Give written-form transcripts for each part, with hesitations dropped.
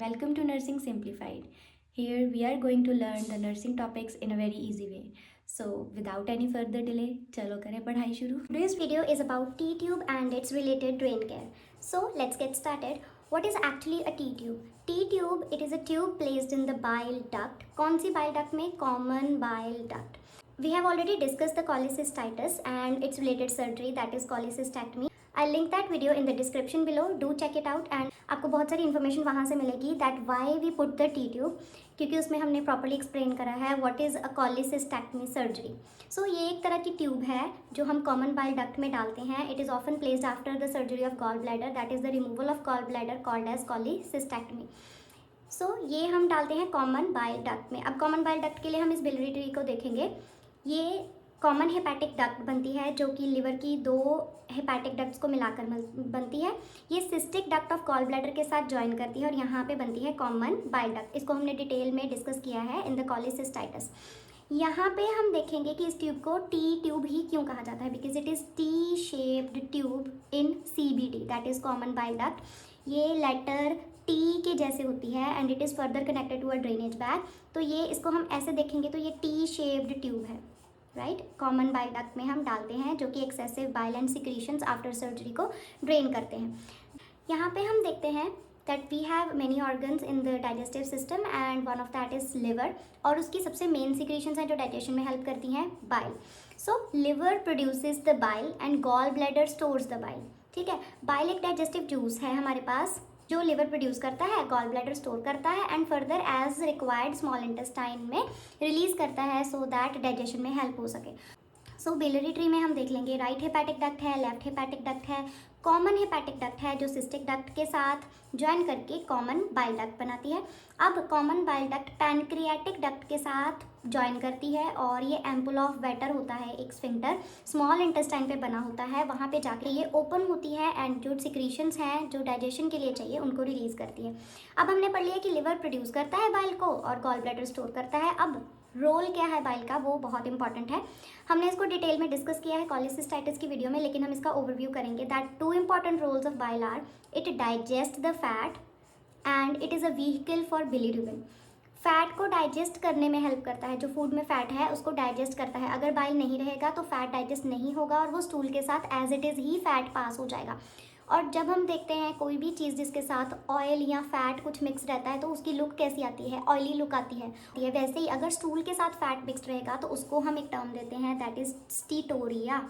Welcome to Nursing Simplified. Here we are going to learn the nursing topics in a very easy way. So without any further delay, चलो करें पढ़ाई शुरू. Today's video is about T-tube and its related drain care. So let's get started. What is actually a T-tube? T-tube, it is a tube placed in the bile duct. कौन सी bile duct में? Common bile duct. We have already discussed the cholecystitis and its related surgery, that is cholecystectomy. I'll link that video in the description below. Do check it out and आपको बहुत सारी information वहाँ से मिलेगी that why we put the T-tube, क्योंकि उसमें हमने properly explain करा है what is a cholecystectomy surgery. So ये एक तरह की ट्यूब है जो हम कॉमन बाइल डक्ट में डालते हैं. It is often placed after the surgery of gall bladder, that is the removal of gall bladder called as cholecystectomy. So ये हम डालते हैं कॉमन बाइल डक्ट में. अब कॉमन बाइल डक्ट के लिए हम इस बिलियरी ट्री को देखेंगे. ये कॉमन हेपेटिक डक्ट बनती है जो कि लिवर की दो हेपेटिक डक्ट्स को मिलाकर बनती है. ये cystic duct of gall bladder के साथ ज्वाइन करती है और यहाँ पे बनती है कॉमन बाइल डक्ट. इसको हमने डिटेल में डिस्कस किया है इन द cholecystitis. यहाँ पे हम देखेंगे कि इस ट्यूब को टी ट्यूब ही क्यों कहा जाता है, because it is T shaped tube in CBD, that is common bile duct. ये लेटर टी के जैसे होती है and it is further connected to a drainage bag. तो ये इसको हम ऐसे देखेंगे तो ये टी शेप्ड ट्यूब है, राइट. कॉमन बाइल डक्ट में हम डालते हैं जो कि excessive bile and secretions after surgery को ड्रेन करते हैं. यहाँ पे हम देखते हैं that we have many organs in the digestive system and one of that is liver, और उसकी सबसे मेन secretions हैं जो digestion में help करती हैं, bile. So liver produces the bile and gall bladder stores the bile. ठीक है, bile एक digestive juice है हमारे पास जो liver produce करता है, gall bladder store करता है and further as required small intestine में release करता है so that digestion में help हो सके. सो बिलियरी ट्री में हम देख लेंगे राइट हेपेटिक डक्ट है, लेफ्ट हेपेटिक डक्ट है, कॉमन हेपेटिक डक्ट है जो सिस्टिक डक्ट के साथ ज्वाइन करके कॉमन बाइल डक्ट बनाती है. अब common bile duct pancreatic duct के साथ ज्वाइन करती है और ये एम्पुल ऑफ वेटर होता है, एक स्फिंक्टर स्मॉल इंटेस्टाइन पे बना होता है. वहाँ पे जाके ये ओपन होती है एंड जो सिक्रीशंस हैं जो डाइजेशन के लिए चाहिए उनको रिलीज़ करती है. अब हमने पढ़ लिया कि लिवर प्रोड्यूस करता है बाइल को और गॉल ब्लैडर स्टोर करता है. अब रोल क्या है बाइल का वो बहुत इंपॉर्टेंट है. हमने इसको डिटेल में डिस्कस किया है cholecystitis की वीडियो में, लेकिन हम इसका ओवरव्यू करेंगे. That two important roles of bile are it digest the fat and it is a vehicle for bilirubin. Fat को डाइजेस्ट करने में हेल्प करता है, जो फूड में फैट है उसको डाइजेस्ट करता है. अगर बाइल नहीं रहेगा तो फैट डाइजेस्ट नहीं होगा और वो स्टूल के साथ एज इट इज़ ही फैट पास हो जाएगा. और जब हम देखते हैं कोई भी चीज़ जिसके साथ ऑयल या फैट कुछ मिक्स रहता है तो उसकी लुक कैसी आती है, ऑयली लुक आती है. वैसे ही अगर स्टूल के साथ फैट मिक्स रहेगा तो उसको हम एक टर्म देते हैं that is steatorrhoea.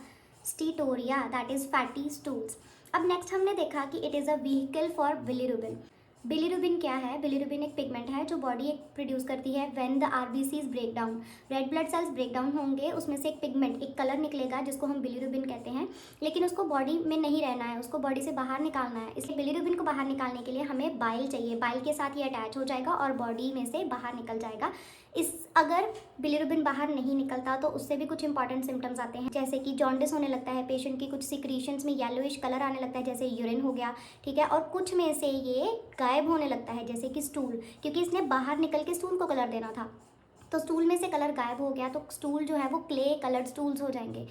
Steatorrhoea that is fatty stools. अब नेक्स्ट हमने देखा कि it is a vehicle for bilirubin. Bilirubin क्या है? बिलीरुबिन एक पिगमेंट है जो बॉडी एक प्रोड्यूस करती है when the RBCs break down. Red blood cells break down होंगे, उसमें से एक पिगमेंट एक कलर निकलेगा जिसको हम बिलीरुबिन कहते हैं. लेकिन उसको बॉडी में नहीं रहना है, उसको बॉडी से बाहर निकालना है. इसलिए बिलीरुबिन को बाहर निकालने के लिए हमें बाइल चाहिए. बाइल के साथ ये अटैच हो जाएगा और बॉडी में से बाहर निकल जाएगा. अगर बिलीरुबिन बाहर नहीं निकलता तो उससे भी कुछ इंपॉर्टेंट सिम्टम्स आते हैं, जैसे कि जॉन्डिस होने लगता है, पेशेंट की कुछ सिक्रीशंस में येलोइश कलर आने लगता है जैसे यूरिन हो गया, ठीक है. और कुछ में से ये गायब होने लगता है जैसे कि स्टूल, क्योंकि इसने बाहर निकल के स्टूल को कलर देना था तो स्टूल में से कलर गायब हो गया तो स्टूल जो है वो क्ले कलर्ड स्टूल्स हो जाएंगे.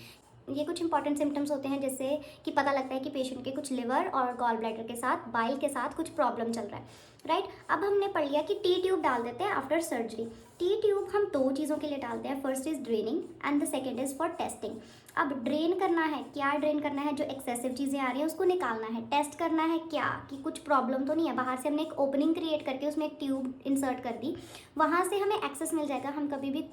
ये कुछ इंपॉर्टेंट सिम्टम्स होते हैं जिससे कि पता लगता है कि पेशेंट के कुछ लिवर और गॉल ब्लैडर के साथ बाइल के साथ कुछ प्रॉब्लम चल रहा है, राइट. अब हमने पढ़ लिया कि टी ट्यूब डाल देते हैं आफ्टर सर्जरी. टी ट्यूब हम दो चीज़ों के लिए डालते हैं. First is draining and the second is for testing. अब ड्रेन करना है, क्या ड्रेन करना है? जो एक्सेसिव चीज़ें आ रही हैं उसको निकालना है. टेस्ट करना है क्या कि कुछ प्रॉब्लम तो नहीं है. बाहर से हमने एक ओपनिंग क्रिएट करके उसमें एक ट्यूब इंसर्ट कर दी, वहाँ से हमें एक्सेस मिल जाएगा. हम कभी भी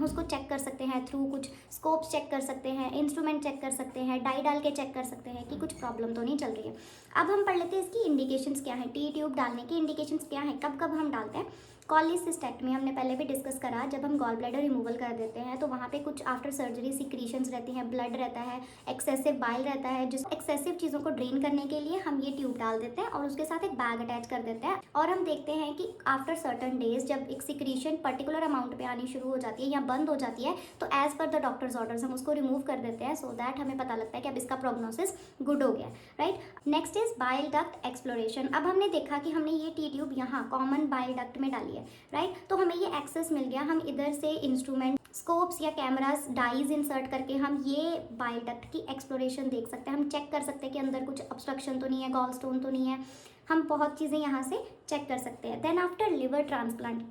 उसको चेक कर सकते हैं थ्रू कुछ स्कोप्स चेक कर सकते हैं, इंस्ट्रूमेंट चेक कर सकते हैं, डाई डाल के चेक कर सकते हैं कि कुछ प्रॉब्लम तो नहीं चल रही है. अब हम पढ़ लेते हैं इसकी इंडिकेशंस क्या है. टी ट्यूब डालने की इंडिकेशंस क्या है, कब कब हम डालते हैं. cholecystectomy हमने पहले भी डिस्कस करा. जब हम गॉल ब्लैडर रिमूवल कर देते हैं तो वहाँ पे कुछ आफ्टर सर्जरी सिक्रीशंस रहती हैं, ब्लड रहता है, एक्सेसिव बाइल रहता है, जिस एक्सेसिव चीज़ों को ड्रेन करने के लिए हम ये ट्यूब डाल देते हैं और उसके साथ एक बैग अटैच कर देते हैं. और हम देखते हैं कि आफ्टर सर्टन डेज जब एक सिक्रीशन पर्टिकुलर अमाउंट पे आनी शुरू हो जाती है या बंद हो जाती है तो as per the doctors orders हम उसको रिमूव कर देते हैं सो दैट हमें पता लगता है कि अब इसका प्रोग्नोसिस गुड हो गया, right. Next is bile duct exploration. अब हमने देखा कि हमने ये टी ट्यूब यहाँ कॉमन बाइल डक्ट में डाली है, राइट. तो हमें ये एक्सेस मिल गया. हम इधर से इंस्ट्रूमेंट स्कोप्स या कैमरास डाइज इंसर्ट करके हम ये बाइल डक्ट की एक्सप्लोरेशन देख सकते हैं. हम चेक कर सकते हैं कि अंदर कुछ ऑब्स्ट्रक्शन तो नहीं है, गॉल स्टोन तो नहीं है. हम बहुत चीज़ें यहाँ से चेक कर सकते हैं। देन आफ्टर लिवर ट्रांसप्लांट,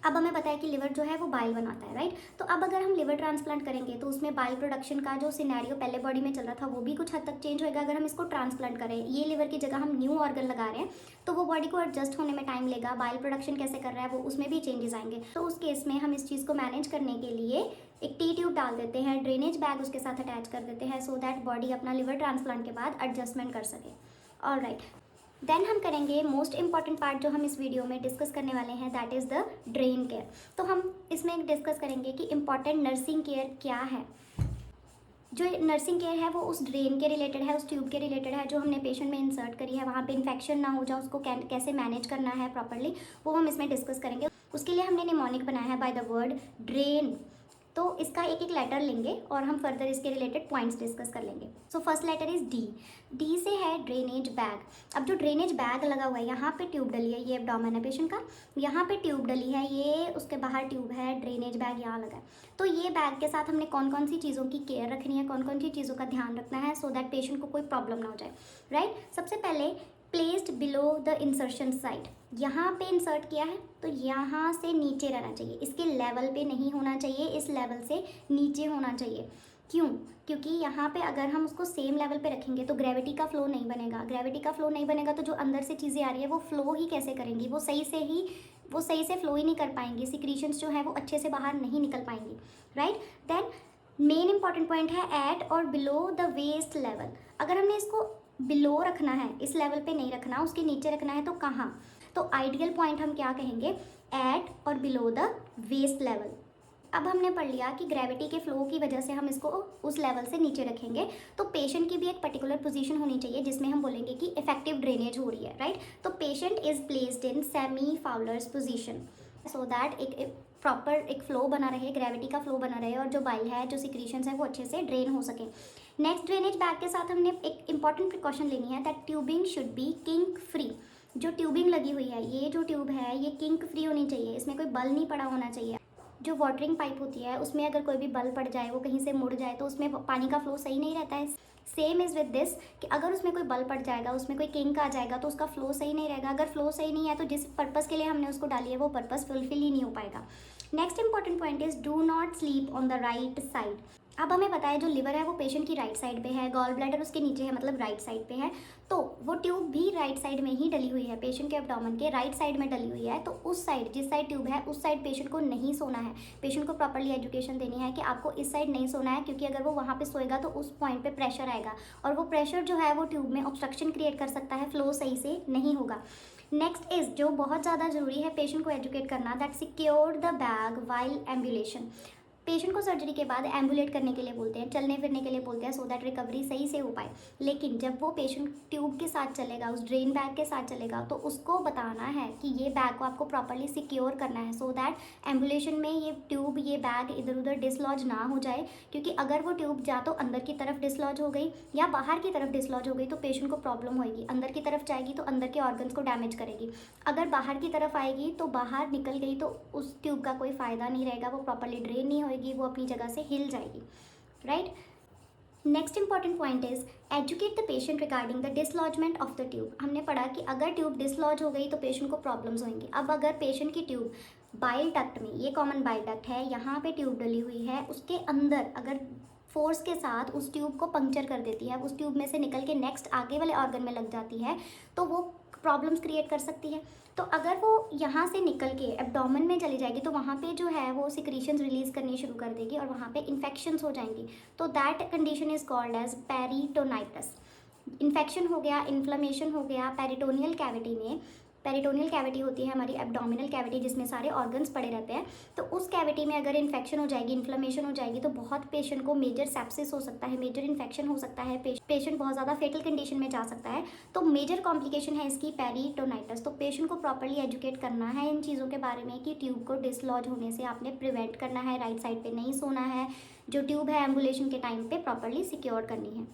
अब हमें पता है कि लिवर जो है वो बाइल बनाता है, राइट। तो अब अगर हम लिवर ट्रांसप्लांट करेंगे तो उसमें बाइल प्रोडक्शन का जो सिनेरियो पहले बॉडी में चल रहा था वो भी कुछ हद तक चेंज होएगा। अगर हम इसको ट्रांसप्लांट करें, ये लिवर की जगह हम न्यू ऑर्गन लगा रहे हैं, तो वो बॉडी को एडजस्ट होने में टाइम लेगा। बाइल प्रोडक्शन कैसे कर रहा है वो, उसमें भी चेंजेस आएंगे। तो उस केस में हम इस चीज़ को मैनेज करने के लिए एक टी ट्यूब डाल देते हैं, ड्रेनेज बैग उसके साथ अटैच कर देते हैं, सो दैट बॉडी अपना लिवर ट्रांसप्लांट के बाद एडजस्टमेंट कर सके। ऑलराइट, देन हम करेंगे मोस्ट इंपॉर्टेंट पार्ट जो हम इस वीडियो में डिस्कस करने वाले हैं, that is the drain care. तो हम इसमें डिस्कस करेंगे कि इम्पॉर्टेंट नर्सिंग केयर क्या है। जो नर्सिंग केयर है वो उस ड्रेन के रिलेटेड है, उस ट्यूब के रिलेटेड है जो हमने पेशेंट में इंसर्ट करी है, वहाँ पे इन्फेक्शन ना हो जाए, उसको कैसे मैनेज करना है प्रॉपरली, वो हम इसमें डिस्कस करेंगे। उसके लिए हमने निमोनिक बनाया है बाय द वर्ड ड्रेन। तो इसका एक एक लेटर लेंगे और हम फर्दर इसके रिलेटेड पॉइंट्स डिस्कस कर लेंगे। So first letter is D. D से है ड्रेनेज बैग। अब जो ड्रेनेज बैग लगा हुआ है, यहाँ पे ट्यूब डली है, ये एब्डोमेन है पेशेंट का, यहाँ पे ट्यूब डली है, ये उसके बाहर ट्यूब है, ड्रेनेज बैग यहाँ लगा है। तो ये बैग के साथ हमने कौन कौन सी चीज़ों की केयर रखनी है, कौन कौन सी चीज़ों का ध्यान रखना है, सो दैट पेशेंट को कोई प्रॉब्लम ना हो जाए, राइट। सबसे पहले placed below the insertion site, यहाँ पे इंसर्ट किया है तो यहाँ से नीचे रहना चाहिए, इसके लेवल पे नहीं होना चाहिए, इस लेवल से नीचे होना चाहिए। क्यों? क्योंकि यहाँ पे अगर हम उसको सेम लेवल पे रखेंगे तो ग्रेविटी का फ्लो नहीं बनेगा। ग्रेविटी का फ्लो नहीं बनेगा तो जो अंदर से चीज़ें आ रही है वो फ्लो ही कैसे करेंगी, वो सही से फ्लो ही नहीं कर पाएंगी, सिक्रीशंस जो है वो अच्छे से बाहर नहीं निकल पाएंगी, right. Then main important point है एट और बिलो द वेस्ट लेवल। अगर हमने इसको बिलो रखना है, इस लेवल पे नहीं रखना, उसके नीचे रखना है, तो कहाँ? तो आइडियल पॉइंट हम क्या कहेंगे, एट और बिलो द वेस्ट लेवल। अब हमने पढ़ लिया कि ग्रेविटी के फ्लो की वजह से हम इसको उस लेवल से नीचे रखेंगे, तो पेशेंट की भी एक पर्टिकुलर पोजीशन होनी चाहिए जिसमें हम बोलेंगे कि इफेक्टिव ड्रेनेज हो रही है, राइट। तो patient is placed in semi Fowler's position so that एक प्रॉपर एक फ्लो बना रहे, ग्रेविटी का फ्लो बना रहे और जो बाइल है, जो सिक्रीशंस है वो अच्छे से ड्रेन हो सके। नेक्स्ट, ड्रेनेज बैग के साथ हमने एक इंपॉर्टेंट प्रिकॉशन लेनी है, that tubing should be kink free. जो ट्यूबिंग लगी हुई है, ये जो ट्यूब है ये किंक फ्री होनी चाहिए, इसमें कोई बल नहीं पड़ा होना चाहिए। जो वाटरिंग पाइप होती है उसमें अगर कोई भी बल पड़ जाए, वो कहीं से मुड़ जाए तो उसमें पानी का फ्लो सही नहीं रहता है। सेम इज़ विद दिस कि अगर उसमें कोई बल पड़ जाएगा, उसमें कोई किंक आ जाएगा तो उसका फ्लो सही नहीं रहेगा। अगर फ्लो सही नहीं है तो जिस पर्पज़ के लिए हमने उसको डाली है वो पर्पज़ फुलफिल ही नहीं हो पाएगा। Next important point is do not sleep on the right side. अब हमें पता है जो लिवर है वो पेशेंट की राइट साइड पे है, गॉल ब्लैडर उसके नीचे है, मतलब राइट साइड पे है, तो वो ट्यूब भी राइट साइड में ही डली हुई है, पेशेंट के एब्डोमेन के राइट साइड में डली हुई है। तो उस साइड, जिस साइड ट्यूब है उस साइड पेशेंट को नहीं सोना है। पेशेंट को प्रॉपरली एजुकेशन देनी है कि आपको इस साइड नहीं सोना है, क्योंकि अगर वो वहाँ पे सोएगा तो उस पॉइंट पे प्रेशर आएगा और वो प्रेशर जो है वो ट्यूब में ऑब्स्ट्रक्शन क्रिएट कर सकता है, फ्लो सही से नहीं होगा। नेक्स्ट इज, जो बहुत ज़्यादा ज़रूरी है पेशेंट को एजुकेट करना, that secure the bag while ambulation. Patient को सर्जरी के बाद एम्बुलेट करने के लिए बोलते हैं, चलने फिरने के लिए बोलते हैं, सो दैट रिकवरी सही से हो पाए। लेकिन जब वो पेशेंट ट्यूब के साथ चलेगा, उस ड्रेन बैग के साथ चलेगा, तो उसको बताना है कि ये बैग को आपको प्रॉपरली सिक्योर करना है, सो दैट एम्बुलेशन में ये ट्यूब, ये बैग इधर उधर डिसलॉज ना हो जाए। क्योंकि अगर वो ट्यूब या तो अंदर की तरफ डिसलॉज हो गई या बाहर की तरफ डिसलॉज हो गई तो पेशेंट को प्रॉब्लम होगी। अंदर की तरफ जाएगी तो अंदर के ऑर्गन्स को डैमेज करेगी, अगर बाहर की तरफ आएगी तो बाहर निकल गई तो उस ट्यूब का कोई फ़ायदा नहीं रहेगा, वो प्रॉपरली ड्रेन नहीं होएगी, वो अपनी जगह से हिल जाएगी, right. Next important point is educate the patient regarding the dislodgement of the tube. हमने पढ़ा कि अगर ट्यूब डिसलॉज हो गई तो पेशेंट को प्रॉब्लम्स होंगी। अब अगर पेशेंट की ट्यूब बाइल डक्ट में, ये कॉमन बाइल डक्ट है, यहाँ पे ट्यूब डली हुई है, उसके अंदर अगर फोर्स के साथ उस ट्यूब को पंक्चर कर देती है, उस ट्यूब में से निकल के नेक्स्ट आगे वाले ऑर्गन में लग जाती है, तो वो प्रॉब्लम्स क्रिएट कर सकती है। तो अगर वो यहाँ से निकल के एब्डोमेन में चली जाएगी तो वहाँ पे जो है वो सिक्रीशंस रिलीज करनी शुरू कर देगी और वहाँ पे इन्फेक्शंस हो जाएंगी। तो that condition is called as peritonitis. Infection हो गया, इन्फ्लेमेशन हो गया पेरिटोनियल कैविटी में। पेरिटोनियल कैविटी होती है हमारी एब्डोमिनल कैविटी जिसमें सारे ऑर्गन्स पड़े रहते हैं। तो उस कैविटी में अगर इन्फेक्शन हो जाएगी, इन्फ्लेमेशन हो जाएगी तो बहुत पेशेंट को मेजर सेप्सिस हो सकता है, मेजर इन्फेक्शन हो सकता है, पेशेंट बहुत ज़्यादा फेटल कंडीशन में जा सकता है। तो मेजर कॉम्प्लिकेशन है इसकी पेरिटोनाइटिस। तो पेशेंट को प्रॉपरली एजुकेट करना है इन चीज़ों के बारे में कि ट्यूब को डिसलॉज होने से आपने प्रिवेंट करना है, राइट साइड पर नहीं सोना है, जो ट्यूब है एम्बुलेशन के टाइम पर प्रॉपरली सिक्योर करनी है।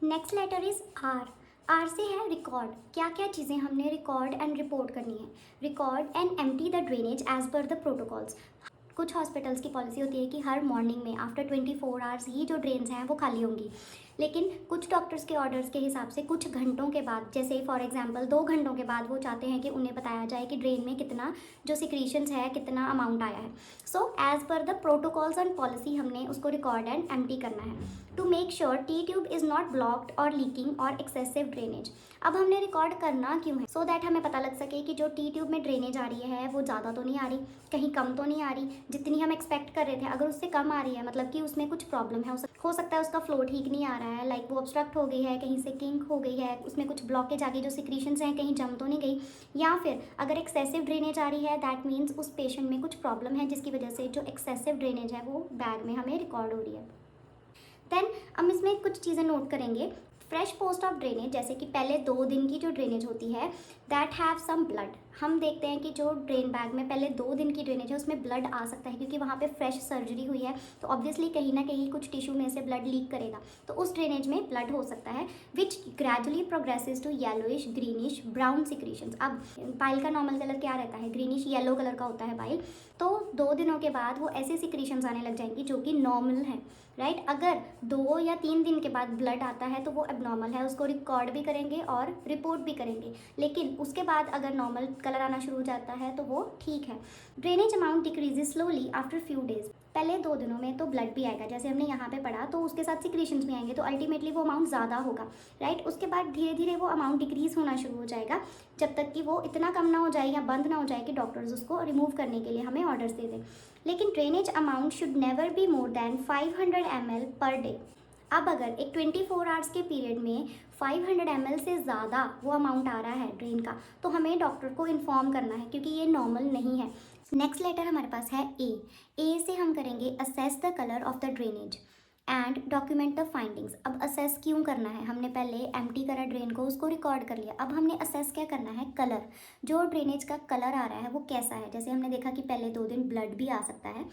Next letter is R. R से है रिकॉर्ड। क्या क्या चीज़ें हमने रिकॉर्ड एंड रिपोर्ट करनी है। Record and empty the drainage as per the protocols. कुछ हॉस्पिटल्स की पॉलिसी होती है कि हर मॉर्निंग में आफ्टर 24 आवर्स ही जो ड्रेन्स हैं वो खाली होंगी। लेकिन कुछ डॉक्टर्स के ऑर्डर्स के हिसाब से कुछ घंटों के बाद, जैसे फॉर एग्जांपल 2 घंटों के बाद वो चाहते हैं कि उन्हें बताया जाए कि ड्रेन में कितना जो सिक्रीशंस है, कितना अमाउंट आया है। So as per the protocols and policy हमने उसको रिकॉर्ड एंड एम्प्टी करना है to make sure T tube is not blocked और लीकिंग और एक्सेसिव ड्रेनेज। अब हमने रिकॉर्ड करना क्यों है? सो दैट हमें पता लग सके कि जो टी ट्यूब में ड्रेनेज आ रही है वो ज़्यादा तो नहीं आ रही, कहीं कम तो नहीं आ रही, जितनी हम एक्सपेक्ट कर रहे थे अगर उससे कम आ रही है मतलब कि उसमें कुछ प्रॉब्लम है। हो सकता है उसका फ्लो ठीक नहीं आ रहा है, लाइक वो ऑब्स्ट्रक्ट हो गई है, कहीं से किंक हो गई है, उसमें कुछ ब्लॉकेज आ गई, जो सिक्रीशंस हैं कहीं जम तो नहीं गई। या फिर अगर एक्सेसिव ड्रेनेज आ रही है दैट मीन्स उस पेशेंट में कुछ प्रॉब्लम है जिसकी वजह से जो एक्सेसिव ड्रेनेज है वो बैग में हमें रिकॉर्ड हो रही है। देन हम इसमें कुछ चीज़ें नोट करेंगे। फ्रेश पोस्ट ऑफ ड्रेनेज, जैसे कि पहले 2 दिन की जो ड्रेनेज होती है दैट हैव सम ब्लड। हम देखते हैं कि जो ड्रेन बैग में पहले 2 दिन की ड्रेनेज है उसमें ब्लड आ सकता है क्योंकि वहाँ पे फ्रेश सर्जरी हुई है, तो ऑब्वियसली कहीं ना कहीं कुछ टिश्यू में से ब्लड लीक करेगा, तो उस ड्रेनेज में ब्लड हो सकता है which gradually progresses to yellowish greenish brown secretions. अब बाइल का नॉर्मल कलर क्या रहता है? ग्रीनिश येलो कलर का होता है बाइल। तो 2 दिनों के बाद वो ऐसे सिक्रीशंस आने लग जाएंगी जो कि नॉर्मल है, राइट। अगर 2 या 3 दिन के बाद ब्लड आता है तो वो एबनॉर्मल है, उसको रिकॉर्ड भी करेंगे और रिपोर्ट भी करेंगे। लेकिन उसके बाद अगर नॉर्मल कलर आना शुरू हो जाता है तो वो ठीक है। Drainage amount decreases slowly after few days. पहले 2 दिनों में तो ब्लड भी आएगा, जैसे हमने यहाँ पे पढ़ा, तो उसके साथ सिक्रीशंस भी आएंगे, तो अल्टीमेटली वो अमाउंट ज़्यादा होगा, राइट। उसके बाद धीरे धीरे वो अमाउंट डिक्रीज होना शुरू हो जाएगा जब तक कि वो इतना कम ना हो जाए या बंद ना हो जाए कि डॉक्टर्स उसको रिमूव करने के लिए हमें ऑर्डर्स दे दें। लेकिन drainage amount should never be more than 500 ml per day. अब अगर एक 24 आवर्स के पीरियड में 500 ml से ज़्यादा वो अमाउंट आ रहा है ड्रेन का, तो हमें डॉक्टर को इन्फॉर्म करना है क्योंकि ये नॉर्मल नहीं है। नेक्स्ट लेटर हमारे पास है ए से हम करेंगे assess the colour of the drainage and document the findings. अब असेस क्यों करना है? हमने पहले एम्प्टी करा ड्रेन को, उसको रिकॉर्ड कर लिया, अब हमने असेस क्या करना है? कलर, जो ड्रेनेज का कलर आ रहा है वो कैसा है। जैसे हमने देखा कि पहले 2 दिन ब्लड भी आ सकता है,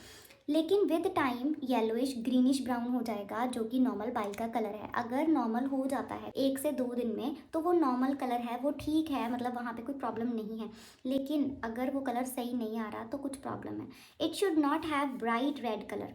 लेकिन with time yellowish greenish brown हो जाएगा जो कि नॉर्मल बाइल का कलर है। अगर नॉर्मल हो जाता है 1 से 2 दिन में तो वो नॉर्मल कलर है, वो ठीक है, मतलब वहाँ पे कोई प्रॉब्लम नहीं है। लेकिन अगर वो कलर सही नहीं आ रहा तो कुछ प्रॉब्लम है। It should not have bright red colour.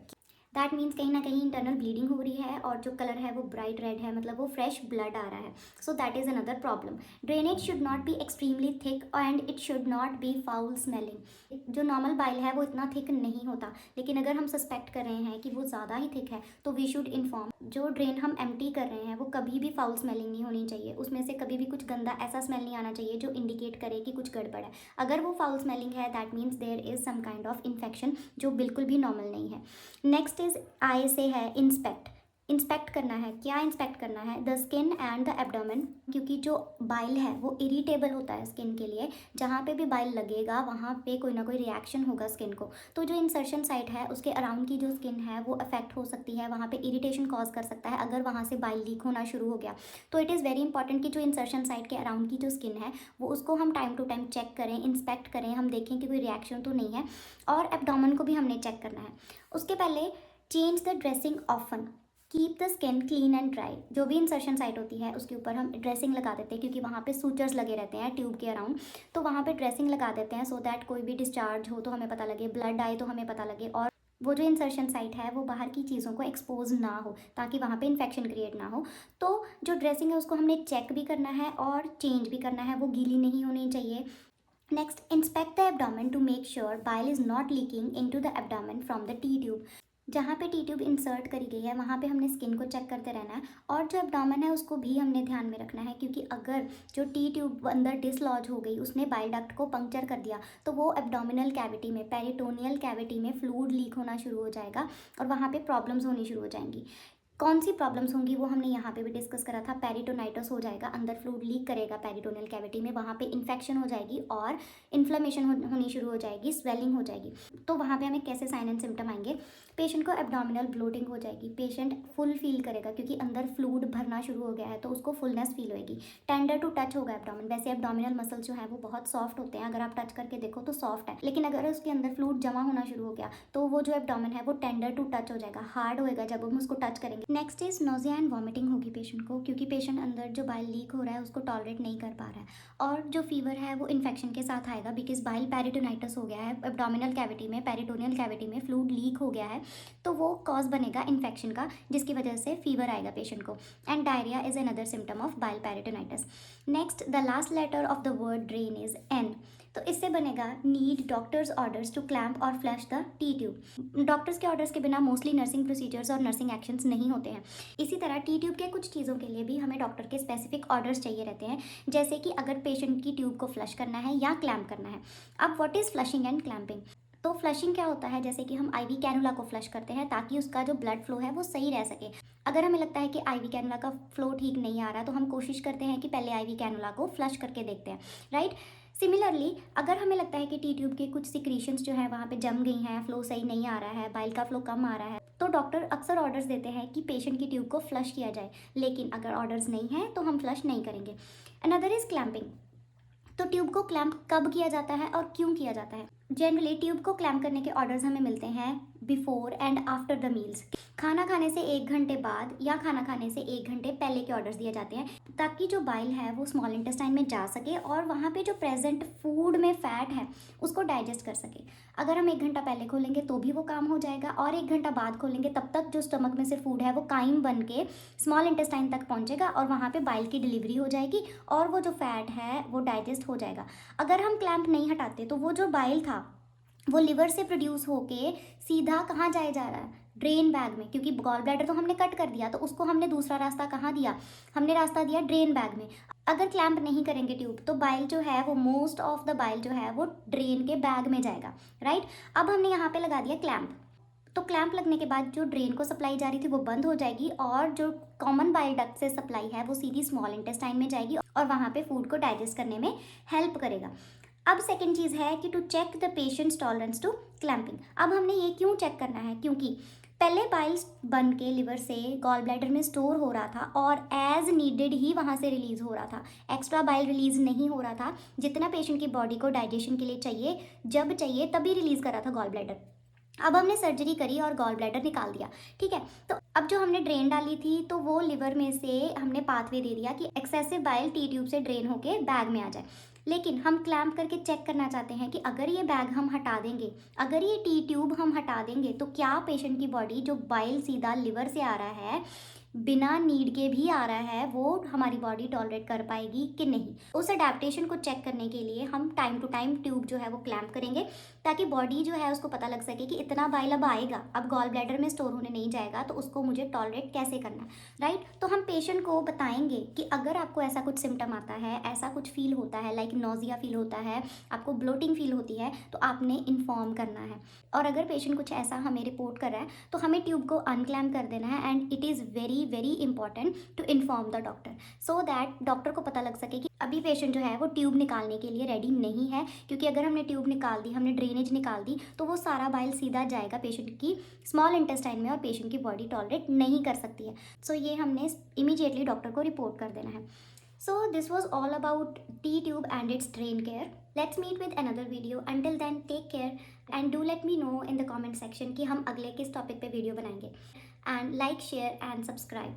That means कहीं ना कहीं इंटरनल ब्लीडिंग हो रही है और जो कलर है वो ब्राइट रेड है, मतलब वो फ्रेश ब्लड आ रहा है। So that is another problem. Drainage should not be extremely thick and it should not be foul smelling. जो नॉर्मल बाइल है वो इतना थिक नहीं होता, लेकिन अगर हम सस्पेक्ट कर रहे हैं कि वो ज़्यादा ही थिक है तो वी शुड इन्फॉर्म। जो ड्रेन हम एम्प्टी कर रहे हैं वो कभी भी फाउल स्मेलिंग नहीं होनी चाहिए, उसमें से कभी भी कुछ गंदा ऐसा स्मेल नहीं आना चाहिए जो इंडिकेट करे कि कुछ गड़बड़ है। अगर वो फाउल स्मेलिंग है that means there is some kind of infection जो बिल्कुल भी नॉर्मल नहीं है। नेक्स्ट इज आई से है इंस्पेक्ट। इंस्पेक्ट करना है, क्या इंस्पेक्ट करना है? The skin and the abdomen, क्योंकि जो बाइल है वो इरिटेबल होता है स्किन के लिए। जहाँ पे भी बाइल लगेगा वहाँ पे कोई ना कोई रिएक्शन होगा स्किन को, तो जो इंसर्शन साइट है उसके अराउंड की जो स्किन है वो अफेक्ट हो सकती है, वहाँ पे इरिटेशन कॉज कर सकता है अगर वहाँ से बाइल लीक होना शुरू हो गया। तो इट इज़ वेरी इंपॉर्टेंट कि जो इंसर्शन साइट के अराउंड की जो स्किन है वो उसको हम टाइम टू टाइम चेक करें, इंस्पेक्ट करें, हम देखें कि कोई रिएक्शन तो नहीं है। और एब्डोमेन को भी हमने चेक करना है। उसके पहले change the dressing often, keep the skin clean and dry. जो भी इंसर्शन साइट होती है उसके ऊपर हम ड्रेसिंग लगा देते हैं क्योंकि वहाँ पे सूचर्स लगे रहते हैं ट्यूब के अराउंड, तो वहाँ पे ड्रेसिंग लगा देते हैं सो दैट कोई भी डिस्चार्ज हो तो हमें पता लगे, ब्लड आए तो हमें पता लगे, और वो जो इंसर्शन साइट है वो बाहर की चीज़ों को एक्सपोज ना हो ताकि वहाँ पे इन्फेक्शन क्रिएट ना हो। तो जो ड्रेसिंग है उसको हमने चेक भी करना है और चेंज भी करना है, वो गीली नहीं होनी चाहिए। Next, inspect the abdomen to make sure bile is not leaking into the abdomen from the T tube. जहाँ पे टी ट्यूब इंसर्ट करी गई है वहाँ पे हमने स्किन को चेक करते रहना है, और जो एब्डोमेन है उसको भी हमने ध्यान में रखना है क्योंकि अगर जो टी ट्यूब अंदर डिसलॉज हो गई, उसने बाइल डक्ट को पंक्चर कर दिया, तो वो एब्डोमिनल कैविटी में, पेरिटोनियल कैविटी में फ्लूइड लीक होना शुरू हो जाएगा और वहाँ पे प्रॉब्लम्स होनी शुरू हो जाएंगी। कौन सी प्रॉब्लम्स होंगी वो हमने यहाँ पे भी डिस्कस करा था। पेरिटोनाइटिस हो जाएगा, अंदर फ्लूइड लीक करेगा पेरिटोनियल कैविटी में, वहाँ पे इन्फेक्शन हो जाएगी और इन्फ्लेमेशन होनी शुरू हो जाएगी, स्वेलिंग हो जाएगी। तो वहाँ पे हमें कैसे साइन एंड सिम्टम आएंगे? पेशेंट को एब्डोमिनल ब्लोटिंग हो जाएगी, पेशेंट फुल फील करेगा क्योंकि अंदर फ्लूइड भरना शुरू हो गया है तो उसको फुलनेस फील होगी। टेंडर टू टच होगा एब्डोमेन। वैसे एब्डोमिनल मसल्स जो है वो बहुत सॉफ्ट होते हैं, अगर आप टच करके देखो तो सॉफ्ट है, लेकिन अगर उसके अंदर फ्लूइड जमा होना शुरू हो गया तो वो जो एब्डोमेन है वो टेंडर टू टच हो जाएगा, हार्ड होएगा जब हम उसको टच करेंगे next is nausea and vomiting होगी पेशेंट को, क्योंकि पेशेंट अंदर जो बाइल लीक हो रहा है उसको टॉलरेट नहीं कर पा रहा है। और जो फीवर है वो इन्फेक्शन के साथ आएगा, बिकॉज बाइल पेरिटोनाइटिस हो गया है, एब्डोमिनल कैविटी में, पेरिटोनियल कैविटी में फ्लूइड लीक हो गया है, तो वो कॉज बनेगा इन्फेक्शन का, जिसकी वजह से फीवर आएगा पेशेंट को। And diarrhoea is another symptom of bile peritonitis. Next, the last letter of the word drain is N, तो इससे बनेगा need doctors orders to clamp और flush the T tube. Doctors के ऑर्डर्स के बिना mostly nursing procedures और nursing actions नहीं होते हैं। इसी तरह टी ट्यूब के कुछ चीज़ों के लिए भी हमें डॉक्टर के स्पेसिफिक ऑर्डर्स चाहिए रहते हैं, जैसे कि अगर पेशेंट की ट्यूब को फ्लश करना है या क्लैम्प करना है। अब what is flushing and clamping? तो फ्लशिंग क्या होता है, जैसे कि हम आईवी कैनुला को फ्लश करते हैं ताकि उसका जो ब्लड फ्लो है वो सही रह सके। अगर हमें लगता है कि आईवी कैनुला का फ्लो ठीक नहीं आ रहा, तो हम कोशिश करते हैं कि पहले आईवी कैनुला को फ्लश करके देखते हैं, राइट। सिमिलरली, अगर हमें लगता है कि टी ट्यूब के कुछ सिक्रीशंस जो है वहाँ पे जम गई हैं, फ्लो सही नहीं आ रहा है, बाइल का फ्लो कम आ रहा है, तो डॉक्टर अक्सर ऑर्डर्स देते हैं कि पेशेंट की ट्यूब को फ्लश किया जाए। लेकिन अगर ऑर्डर्स नहीं हैं तो हम फ्लश नहीं करेंगे। Another is clamping. तो ट्यूब को क्लैम्प कब किया जाता है और क्यों किया जाता है? जनरली ट्यूब को क्लैम्प करने के ऑर्डर्स हमें मिलते हैं before and after the meals. खाना खाने से 1 घंटे बाद या खाना खाने से 1 घंटे पहले के ऑर्डर्स दिए जाते हैं, ताकि जो बाइल है वो स्मॉल इंटेस्टाइन में जा सके और वहाँ पे जो प्रेजेंट फूड में फैट है उसको डाइजेस्ट कर सके। अगर हम 1 घंटा पहले खोलेंगे तो भी वो काम हो जाएगा, और 1 घंटा बाद खोलेंगे तब तक जो स्टमक में से फूड है वो काइम बन के स्मॉल इंटेस्टाइन तक पहुँचेगा और वहाँ पे बाइल की डिलीवरी हो जाएगी और वो जो फैट है वो डाइजेस्ट हो जाएगा। अगर हम क्लैम्प नहीं हटाते तो वो जो बाइल था वो लिवर से प्रोड्यूस होके सीधा कहाँ जाए जा रहा है? ड्रेन बैग में, क्योंकि गॉल ब्लैडर तो हमने कट कर दिया, तो उसको हमने दूसरा रास्ता कहाँ दिया? हमने रास्ता दिया ड्रेन बैग में। अगर क्लैम्प नहीं करेंगे ट्यूब तो बाइल जो है वो मोस्ट ऑफ द बाइल जो है वो ड्रेन के बैग में जाएगा, राइट। अब हमने यहाँ पे लगा दिया क्लैम्प, तो क्लैम्प लगने के बाद जो ड्रेन को सप्लाई जा रही थी वो बंद हो जाएगी और जो कॉमन बाइल डक्ट से सप्लाई है वो सीधी स्मॉल इंटेस्टाइन में जाएगी और वहाँ पे फूड को डाइजेस्ट करने में हेल्प करेगा। अब सेकेंड चीज़ है कि to check the patient's tolerance to clamping. अब हमने ये क्यों चेक करना है? क्योंकि पहले बाइल बन के लिवर से गॉल ब्लैडर में स्टोर हो रहा था और एज नीडेड ही वहाँ से रिलीज़ हो रहा था, एक्स्ट्रा बाइल रिलीज़ नहीं हो रहा था। जितना पेशेंट की बॉडी को डाइजेशन के लिए चाहिए, जब चाहिए तभी रिलीज़ कर रहा था गॉल ब्लैडर। अब हमने सर्जरी करी और गॉल ब्लैडर निकाल दिया, ठीक है। तो अब जो हमने ड्रेन डाली थी तो वो लिवर में से हमने पाथवे दे दिया कि एक्सेसिव बाइल टी ट्यूब से ड्रेन होके बैग में आ जाए। लेकिन हम क्लैम्प करके चेक करना चाहते हैं कि अगर ये बैग हम हटा देंगे, अगर ये टी ट्यूब हम हटा देंगे, तो क्या पेशेंट की बॉडी जो बाइल सीधा लिवर से आ रहा है, बिना नीड के भी आ रहा है, वो हमारी बॉडी टॉलरेट कर पाएगी कि नहीं। उस अडेप्टेशन को चेक करने के लिए हम टाइम टू टाइम ट्यूब जो है वो क्लैम्प करेंगे, ताकि बॉडी जो है उसको पता लग सके कि इतना बाइल अब आएगा, अब गॉल ब्लैडर में स्टोर होने नहीं जाएगा, तो उसको मुझे टॉलरेट कैसे करना, राइट। तो हम पेशेंट को बताएंगे कि अगर आपको ऐसा कुछ सिम्टम आता है, ऐसा कुछ फील होता है, लाइक नोजिया फील होता है, आपको ब्लोटिंग फील होती है, तो आपने इन्फॉर्म करना है। और अगर पेशेंट कुछ ऐसा हमें रिपोर्ट कर रहा है तो हमें ट्यूब को अनक्लैम्प कर देना है। And it is very very important to inform the doctor, so that doctor को पता लग सके कि अभी पेशेंट जो है वो ट्यूब निकालने के लिए रेडी नहीं है। क्योंकि अगर हमने ट्यूब निकाल दी, हमने ड्रेनेज निकाल दी, तो वो सारा बाइल सीधा जाएगा पेशेंट की स्मॉल इंटेस्टाइन में और पेशेंट की बॉडी टॉलरेट नहीं कर सकती है। सो ये हमने इमीडिएटली डॉक्टर को रिपोर्ट कर देना है। So this was all about T-tube and its drain care. Let's meet with another video. Until then, take care and do let me know in the comment section कि हम अगले किस topic पे video बनाएंगे। And like, share and subscribe.